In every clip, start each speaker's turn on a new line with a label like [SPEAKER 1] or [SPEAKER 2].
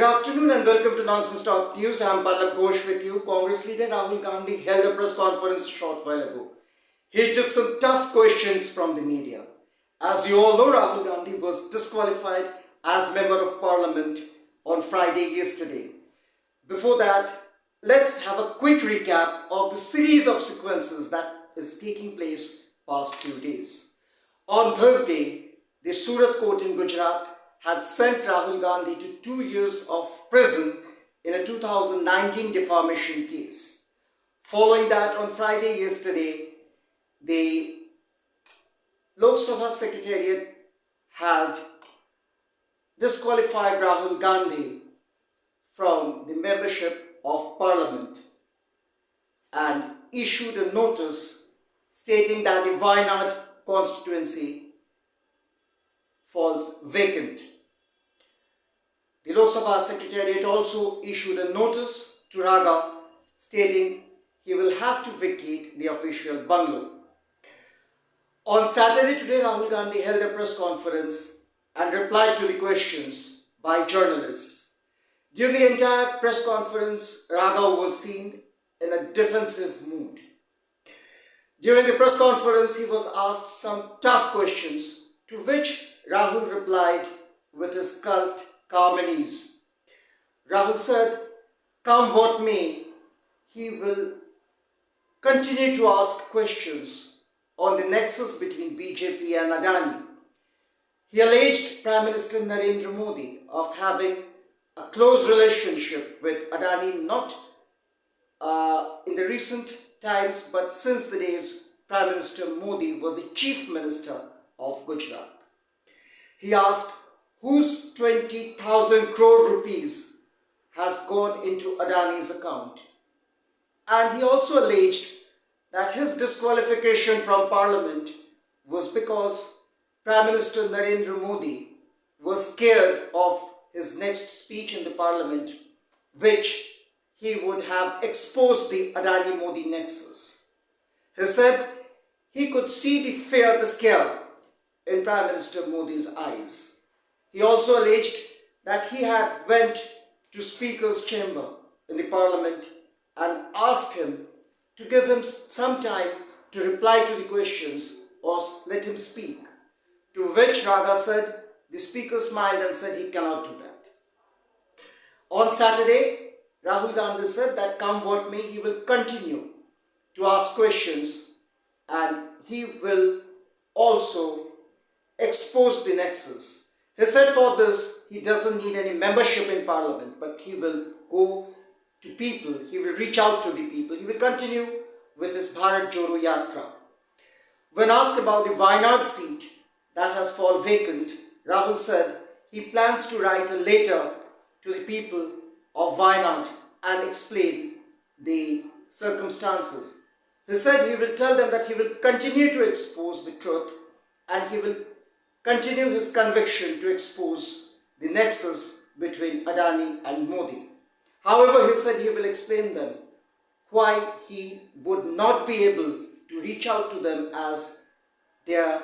[SPEAKER 1] Good afternoon and welcome to Nonsense Talk News. I am Pallab Ghosh with you. Congress leader Rahul Gandhi held a press conference a short while ago. He took some tough questions from the media. As you all know, Rahul Gandhi was disqualified as Member of Parliament on Friday yesterday. Before that, let's have a quick recap of the series of sequences that is taking place past few days. On Thursday, the Surat court in Gujarat had sent Rahul Gandhi to 2 years of prison in a 2019 defamation case. Following that, on Friday yesterday, the Lok Sabha Secretariat had disqualified Rahul Gandhi from the membership of Parliament and issued a notice stating that the Wayanad constituency falls vacant. The Lok Sabha Secretariat also issued a notice to Raga stating he will have to vacate the official bungalow. On Saturday today, Rahul Gandhi held a press conference and replied to the questions by journalists. During the entire press conference, Raga was seen in a defensive mood. During the press conference, he was asked some tough questions to which Rahul replied with his cult calm and ease. Rahul said, come what may, he will continue to ask questions on the nexus between BJP and Adani. He alleged Prime Minister Narendra Modi of having a close relationship with Adani, not in the recent times, but since the days Prime Minister Modi was the Chief Minister of Gujarat. He asked whose 20,000 crore rupees has gone into Adani's account. And he also alleged that his disqualification from Parliament was because Prime Minister Narendra Modi was scared of his next speech in the Parliament, which he would have exposed the Adani-Modi nexus. He said he could see the fear, the scare in Prime Minister Modi's eyes. He also alleged that he had went to Speaker's chamber in the Parliament and asked him to give him some time to reply to the questions or let him speak. To which Raga said, the Speaker smiled and said he cannot do that. On Saturday, Rahul Gandhi said that come what may, he will continue to ask questions and he will also expose the nexus. He said for this, he doesn't need any membership in Parliament, but he will go to people, he will reach out to the people, he will continue with his Bharat Jodo Yatra. When asked about the Wayanad seat that has fallen vacant, Rahul said he plans to write a letter to the people of Wayanad and explain the circumstances. He said he will tell them that he will continue to expose the truth and he will continue his conviction to expose the nexus between Adani and Modi. However, he said he will explain them why he would not be able to reach out to them as their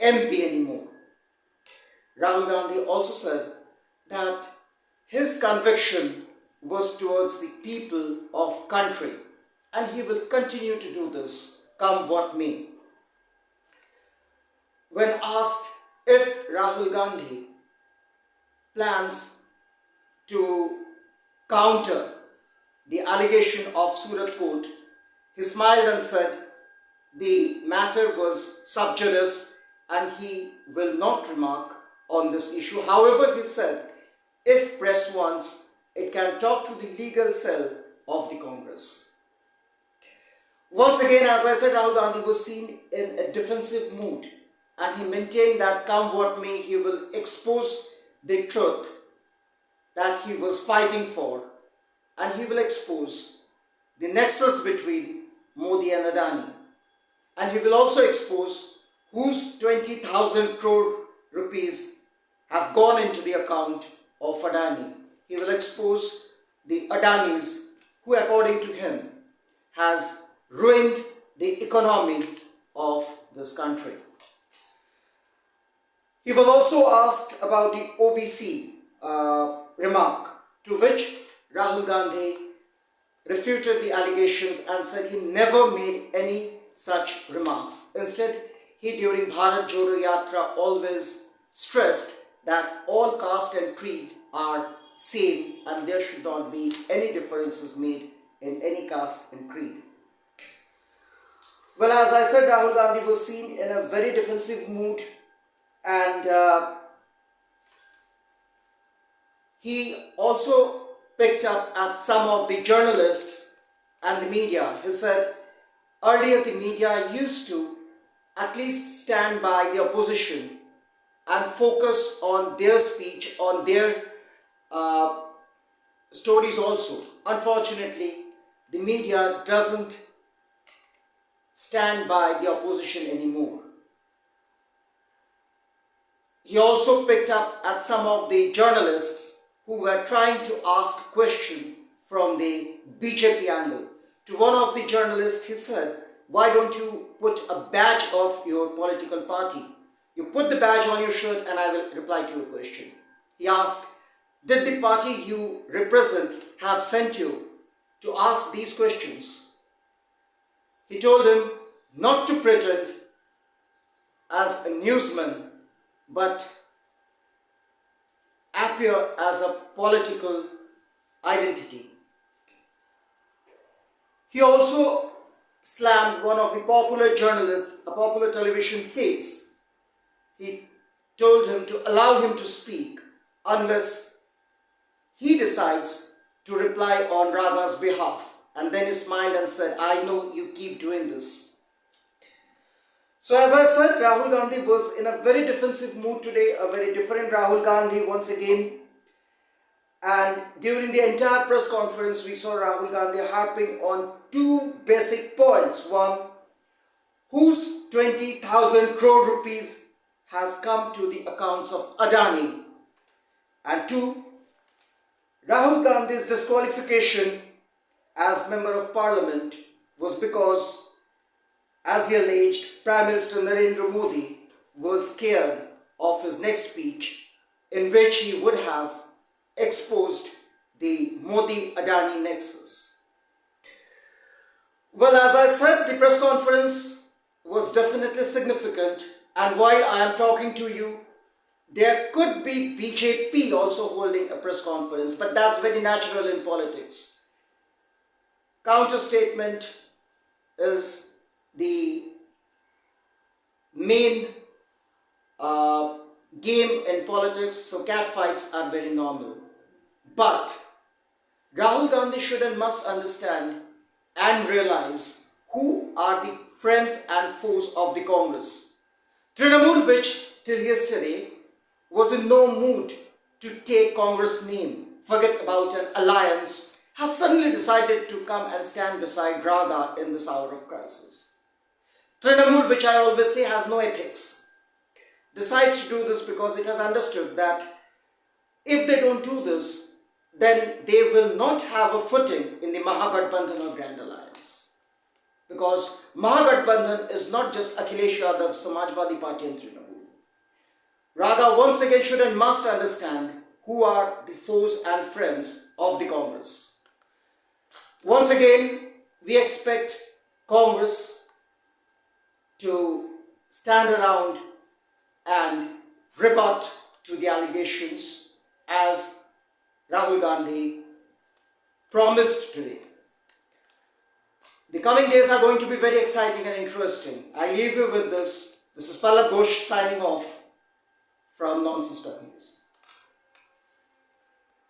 [SPEAKER 1] MP anymore. Rahul Gandhi also said that his conviction was towards the people of country and he will continue to do this come what may. When asked if Rahul Gandhi plans to counter the allegation of Surat court, he smiled and said the matter was sub judice and he will not remark on this issue. However, he said if press wants, it can talk to the legal cell of the Congress. Once again, as I said, Rahul Gandhi was seen in a defensive mood and he maintained that come what may, he will expose the truth that he was fighting for and he will expose the nexus between Modi and Adani. And he will also expose whose 20,000 crore rupees have gone into the account of Adani. He will expose the Adanis who, according to him, has ruined the economy of this country. He was also asked about the OBC remark to which Rahul Gandhi refuted the allegations and said he never made any such remarks. Instead, he during Bharat Jodo Yatra always stressed that all caste and creed are same and there should not be any differences made in any caste and creed. Well, as I said, Rahul Gandhi was seen in a very defensive mood, and he also picked up at some of the journalists and the media. He said earlier the media used to at least stand by the opposition and focus on their speech, on their stories also. Unfortunately, the media doesn't stand by the opposition anymore. He also picked up at some of the journalists who were trying to ask question from the BJP angle. To one of the journalists, he said, why don't you put a badge of your political party? You put the badge on your shirt and I will reply to your question. He asked, did the party you represent have sent you to ask these questions? He told him not to pretend as a newsman, but appear as a political identity. He also slammed one of the popular journalists, a popular television face. He told him to allow him to speak unless he decides to reply on Raga's behalf. And then he smiled and said, I know you keep doing this. So as I said, Rahul Gandhi was in a very defensive mood today, a very different Rahul Gandhi once again. And during the entire press conference, we saw Rahul Gandhi harping on two basic points. One, whose 20,000 crore rupees has come to the accounts of Adani. And two, Rahul Gandhi's disqualification as Member of Parliament was because, as he alleged, Prime Minister Narendra Modi was scared of his next speech in which he would have exposed the Modi-Adani nexus. Well, as I said, the press conference was definitely significant, and while I am talking to you, there could be BJP also holding a press conference, but that's very natural in politics. Counter statement is the main game in politics, so catfights are very normal. But Rahul Gandhi should and must understand and realize who are the friends and foes of the Congress. Trinamool, which till yesterday was in no mood to take Congress name, forget about an alliance, has suddenly decided to come and stand beside Raga in this hour of crisis. Trinamool, which I always say has no ethics, decides to do this because it has understood that if they don't do this, then they will not have a footing in the Mahagathbandhan or Grand Alliance. Because Mahagathbandhan is not just Akhilesh Yadav's Samajwadi Party and Trinamool. Raga once again should and must understand who are the foes and friends of the Congress. Once again, we expect Congress to stand around and rebut to the allegations as Rahul Gandhi promised today. The coming days are going to be very exciting and interesting. I leave you with this. This is Pallab Ghosh signing off from Nonsense News.